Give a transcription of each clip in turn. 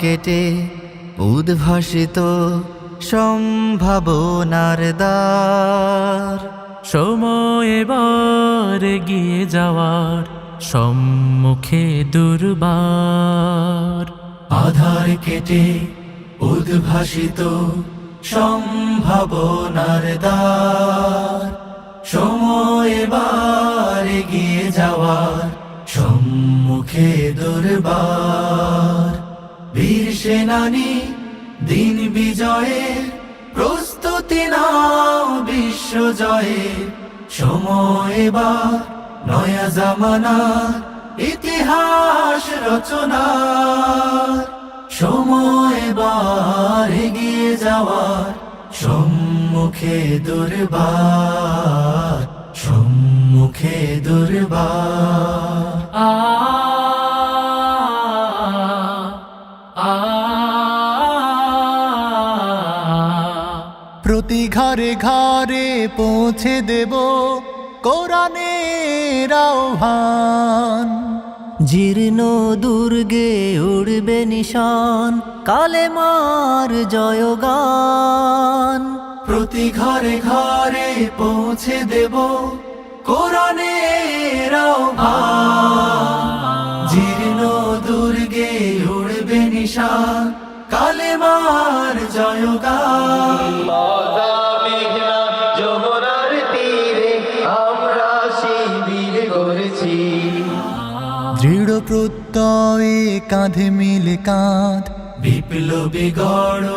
কেটে উদ্ভাসিত সম্ভাবনার দ্বার। সময় এবার এগিয়ে যাওয়ার সম্মুখে দুর্বার। আধার কেটে উদ্ভাসিত সম্ভাবনার দ্বার। সময় এবার এগিয়ে যাওয়ার সম্মুখে দুর্বার। বীর সেনানী দিন বিজয়ের প্রস্তুতি নাও বিশ্ব জয়ের। সময় এবার নয়া জামানার ইতিহাস রচনার। সময় এবার এগিয়ে যাওয়ার সম্মুখে দুর্বার। সম্মুখে দুর্বার। প্রতি ঘরে ঘরে পৌঁছে দেব কোরআনের আহ্বান। জীর্ণ দুর্গে উড়বে নিশান কালেমার জয়গান। প্রতি ঘরে ঘরে পৌঁছে দেব কোরআনের আহ্বান। জীর্ণ দুর্গে উড়বে নিশান কালেমার জয়গান। যমুনার তীরে আমরা শিবির গড়েছি। দৃঢ় প্রত্যয়ে কাঁধে মিলে কাঁধ বিপ্লবী গড়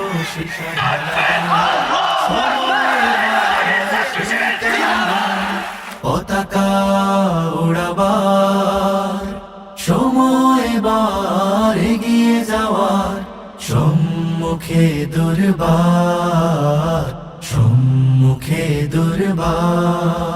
পতাকা উড়াবার। সময় এবার এগিয়ে যাওয়ার সম্মুখে দুর্বার। সম্মুখে দুর্বার।